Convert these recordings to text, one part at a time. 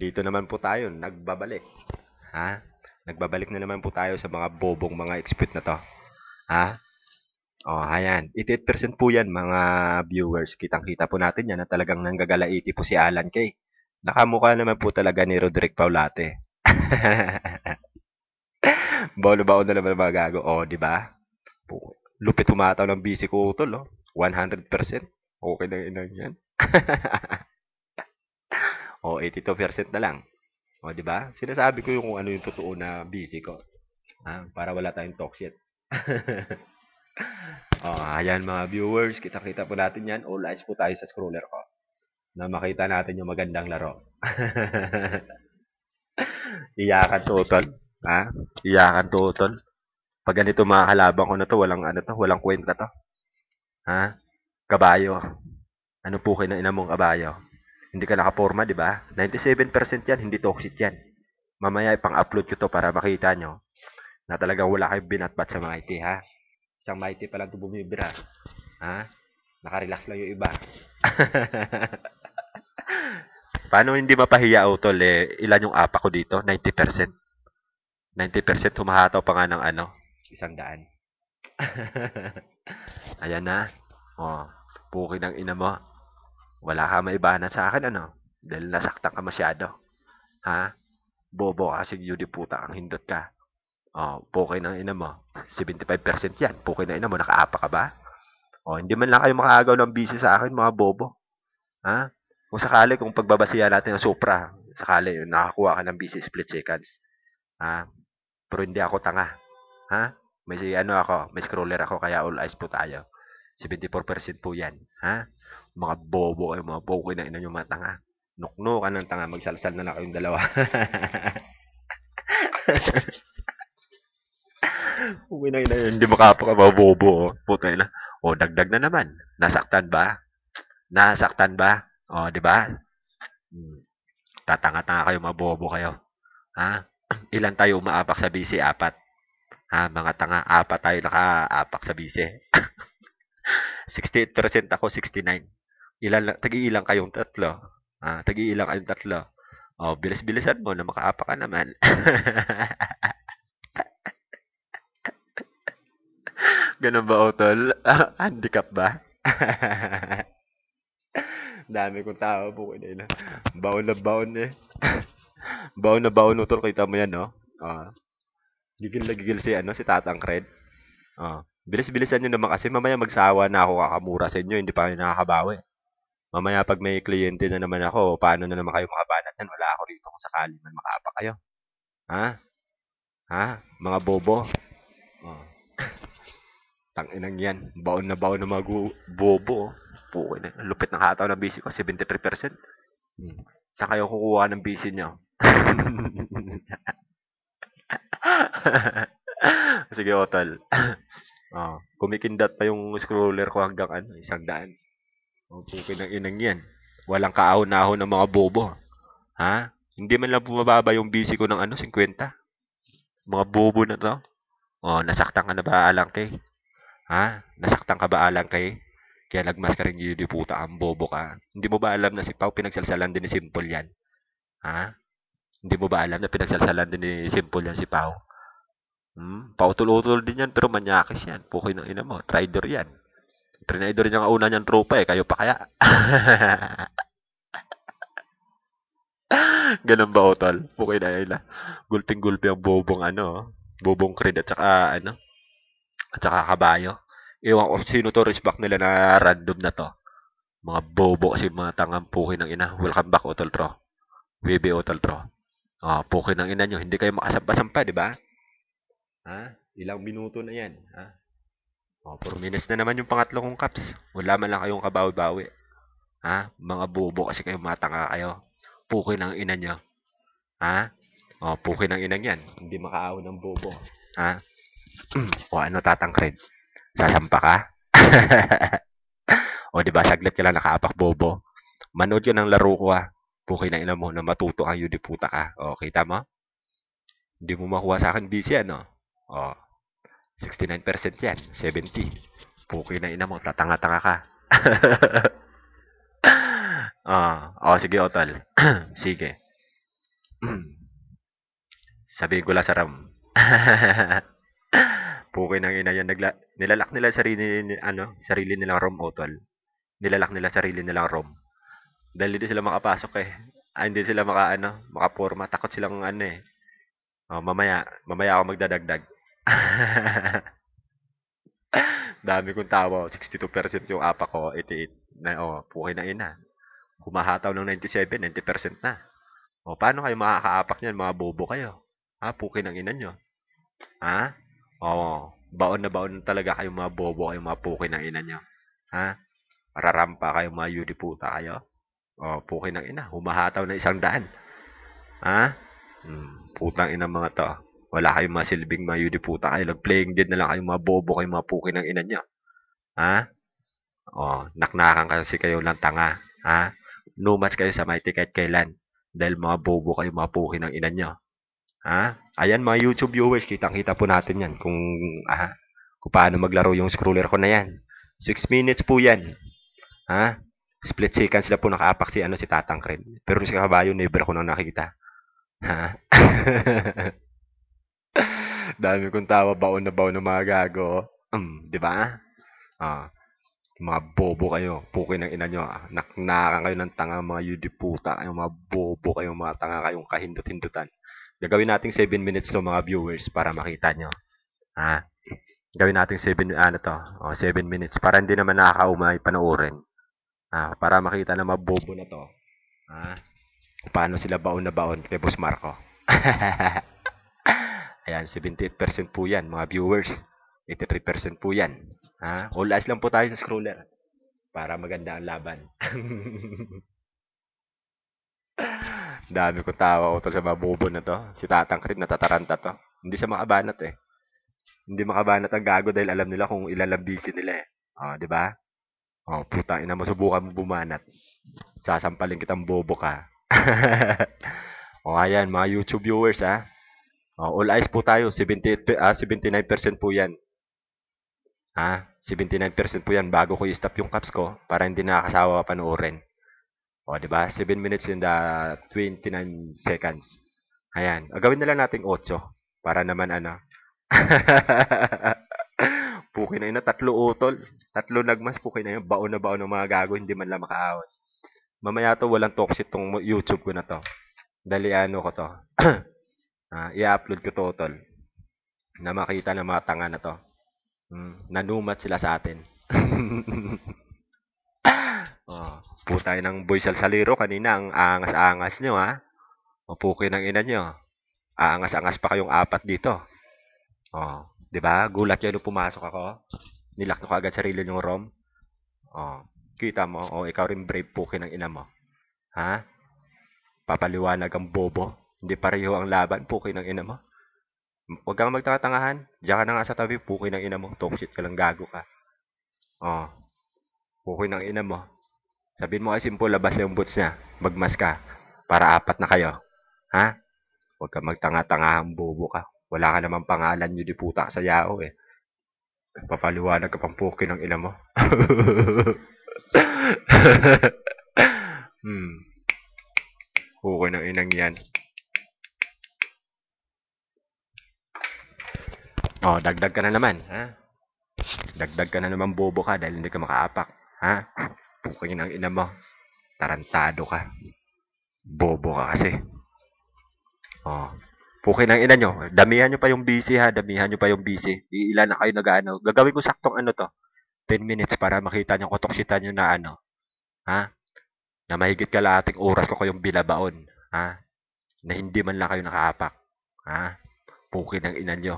Dito naman po tayo, nagbabalik. Ha? Nagbabalik na naman po tayo sa mga bobong mga expert na to. Ha? Oh, ayan. 88% po yan, mga viewers. Kitang-kita po natin yan na talagang nanggagalaiti po si Alan Kay. Nakamukha naman po talaga ni Roderick Paulate. Baon na naman mga gago. Oh, di ba? Lupit humataw ng busy ko utol, oh. 100%. Okay na inang yan. O, 82% na lang. O, di ba? Sinasabi ko yung kung ano yung totoo na busy ko. Para wala tayong talk shit. Ayan mga viewers, kita-kita po natin yan. All eyes po tayo sa scroller ko. Na makita natin yung magandang laro. Iyakan to, tol. Iyakan to, tol. Pag ganito mga kalaban ko na to, walang kwenta to. Kabayo. Ano po kinainan mong kabayo? Hindi ka nakaporma, di ba? 97% yan, hindi toxic yan. Mamaya ipang-upload ko to para makita nyo na talagang wala kayong binatbat sa Mighty, ha? Isang Mighty pa lang ito bumibira. Nakarelax lang yung iba. Paano hindi mapahiya, utol, ilan yung apa ko dito? 90%. 90% humahataw pa nga ng 100. Ayan na. Puki ng ina mo. Wala ka maibahan sa akin, Dahil nasaktan ka masyado. Bobo ka kasi Judy puta ang hindot ka. Puki ng ina mo. 75% yan. Puki ng ina mo. Nakaapa ka ba? Hindi man lang kayo makaagaw ng busy sa akin, mga bobo. Kung sakali, kung pagbabasihan natin ng Supra, sakali, nakakuha ka ng busy split seconds. Pero hindi ako tanga. May may scroller ako, kaya all eyes po tayo. 74% po yan. Mga bobo kayo, mga bobo na ina yung mga tanga. Nukno ka ng tanga, magsalsal na lang kayong dalawa. Uwi na ina yun, hindi makapa ka mga bobo. Puta na. Dagdag na naman. Nasaktan ba? Di ba? Tatanga-tanga kayo, mga bobo kayo. Ilan tayo umaapak sa BC? 4. Mga tanga, 4 tayo nakaapak sa BC. 68% ako, 69. Tagi-ilang kayong tatlo. Tagi-ilang kayong tatlo. Bilis-bilisan mo na makaapak ka naman. Ganun ba, Otol? Handicap ba? Dami kong tao po kanina. Baon na baon eh. Baon na baon, Otol. Kita mo yan, no? Gigil na gigil si Tatang Cred. Bilis-bilisan nyo naman kasi mamaya magsawa na ako kakamura sa inyo. Hindi pa kayo nakakabawi. Mamaya pag may kliyente na naman ako, paano na naman kayo makabanat yan? Wala ako rito kung sakali man makaapak kayo. Mga bobo. Tanginang yan. Baon na mga bobo. Pukoy na. Lupit ng hataw ng busy ko. 73%. Saan kayo kukuha ng busy nyo? Sige, Otol. Kumikindat pa yung scroller ko hanggang 100. Pukoy ng inang yan. Walang kaahon-ahon ng mga bobo. Hindi man lang bumababa yung busy ko ng 50. Mga bobo na to. Nasaktan ka na ba, Alang Kay? Nasaktan ka ba, Alang Kay? Kaya nagmas ka rin yun, puta, ang bobo ka. Hindi mo ba alam na si Pao pinagsalsalan din ni Simple yan? Hindi mo ba alam na pinagsalsalan din ni Simple yan si Pao? Pautol-utol din yan, pero manyakis yan. Pukoy ng ina mo, trader yan. Trader niya nga una niyang tropa kayo pa kaya? Ganun ba, Otol? Pukoy na ila. Gulping-gulpi ang bobong bobong Cred at saka kabayo. Ewan ko sino to, respect nila na random na to. Mga bobo kasi mga tangang puki ng ina. Welcome back, Otol Tro. VB Otol Tro. Puki ng ina nyo. Hindi kayo makasampa-sampa, di ba? Ilang minuto na yan. 4 minutes na naman yung pangatlo kong caps. Wala man lang kayong kabawi-bawi. Mga bobo kasi kayo, matanga kayo. Puki ng ina nyo. Puki ng inang yan. Hindi makaahon ng bobo. Tatang Cred? Sasampa ka? Di ba, saglit ka lang nakaapak, bobo. Manood ka ng laro ko, Puki ng ina mo na matuto ang yun, puta ka. Kita mo? Hindi mo makuha sa akin busy, 69% yan. 70. Puki ng ina mo, tatanga-tanga ka. Sige, Otol. Sige. Sabihin ko lang sa RAM. Pukin ng ina yan. Nilalak nila sarili nilang ROM utol. Nilalak nila sarili nilang ROM. Dahil hindi sila makapasok eh. Hindi sila makaporma. Takot silang eh. Oh, mamaya ako magdadagdag. Dami kong tawa. 62% yung apa ko. 88 na, pukin ng ina. Humahataw ng 97, 90% na. O, paano kayo makakaapak niyan? Mga bobo kayo. Ha? Pukin ng ina nyo. Ha? Oo. Baon na baon talaga kayo mga bobo kayo mga pukin ng ina nyo. Ha? Rarampa kayo mga yudi puta kayo. O, pukin ng ina. Humahataw na 100. Ha? Putang ina mga to. Wala kayong mga silbing mga yudi puta kayo. Nag-playing dead na lang kayo mga bobo kayo mga pukin ng ina nyo. Ha? O, naknakan kasi kayo lang tanga. Ha? Numas kayo sa mighty kahit kailan. Dahil mga bobo kayo mga pukin ng ina nyo. Ha? Ayan mga YouTube viewers, kitang-kita po natin yan kung paano maglaro yung scroller ko na yan. 6 minutes po yan. Ha? Split seconds lang po nakaapak si Tatang Kren. Pero si Kabayo, never ko nang nakikita. Ha? Dami kong tawa, baon ng mga gago. Di ba? Ah, mga bobo kayo. Pukin ng ina nyo. Naknakan kayo ng tanga mga yudi puta. Kayo mga bobo kayo mga tanga kayong kahindot-hindutan. Gagawin nating 7 minutes to mga viewers para makita nyo. Ha? Gawin nating 7 minutes para hindi naman nakakaumay panoorin. Para makita ng mga bobo na to. Kung paano sila baon na baon kay Boss Marco. Ayan, 78% po yan mga viewers. 83% po yan. All eyes lang po tayo sa scroller para maganda ang laban. Dami ko tawa utol sa mga bobo na to. Si Tatang Kren natataranta to. Hindi siya makabanat eh. Hindi makabanat ang gago dahil alam nila kung ilan lang busy nila eh. Di ba? Puta, ina mo, subukan mo bumanat. Sasampalin kitang bobo ka. Ayan, mga YouTube viewers all eyes po tayo. 79% po yan. 79% po yan bago ko i-stop yung caps ko para hindi nakakasawa panoorin. Di ba? 7 minutes and 29 seconds. Ayan. Gawin na lang nating 8 para naman Pukin na yun, 3 utol. 3 nagmas, pukin na yun. Baon na baon ng mga gago, hindi man lang makaawat. Mamaya to, walang toxic tong YouTube ko na to. Dali ko to. I-upload ko to, utol. Na makita ng mga tanga na to. Nanumat sila sa atin. Putay ng boy salsaliro kanina, ang angas-angas nyo, Pukin ng ina nyo. Aangas-angas pa kayong 4 dito. 'Di ba? Gulat kayo nung pumasok ako. Nilak nyo kaagad sarili yung ROM. Kita mo, ikaw rin brave pukin ng ina mo. Papaliwanag ang bobo. Hindi pareho ang laban, pukin ng ina mo. Huwag kang magtangatangahan. Diyan ka na nga sa tabi, pukin ng ina mo. Toxic ka lang, gago ka. Pukin ng ina mo. Sabihin mo kay Simple, labas na yung boots niya. Magmas ka. Para 4 na kayo. Huwag kang magtanga-tangahan, bobo ka. Wala ka namang pangalan yun di puta sa yao eh. Papaliwanag ka pang pukin ng ina mo. Pukin ng inang yan. Dagdag ka na naman. Dagdag ka na naman, bobo ka dahil hindi ka makaapak. Pukin ng ina mo. Tarantado ka. Bobo ka kasi. Pukin ng ina nyo. Damihan nyo pa yung busy Damihan nyo pa yung busy. Ilan na kayo nag-ano. Gagawin ko saktong to. 10 minutes para makita nyo, kutoksitan nyo na na mahigit kalahating oras ko kayong binabaon. Na hindi man lang kayo nakaapak. Pukin ng ina nyo.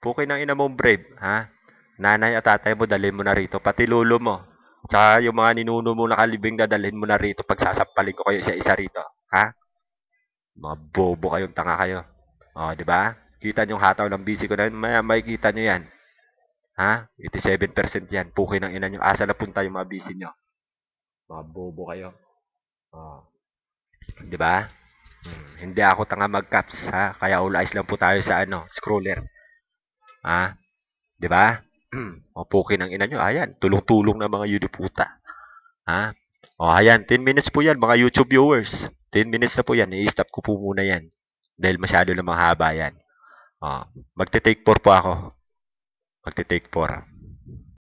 Pukin ng ina mo, brave. Nanay at tatay mo, dalhin mo na rito. Pati lolo mo. Tsaka yung mga ninuno mo nakalibing na dalhin mo na rito pag sasampalin ko kayo isa-isa rito. Mga bobo kayong tanga kayo. Di ba? Kita nyo yung hataw ng busy ko na yun. May kita nyo yan. 87% yan. Pukin ng ina nyo. Asa na punta yung mga busy nyo? Mga bobo kayo. Di ba? Hindi ako tanga mag-caps. Kaya all eyes lang po tayo sa scroller. Di ba? Pukin ng ina nyo. Ayan. Tulong-tulong na mga yudiputa. O, ayan, 10 minutes po yan, mga YouTube viewers. 10 minutes na po yan. I-stop ko po muna yan. Dahil masyado namang haba yan. O, magte-take 4 po ako. Magte-take 4.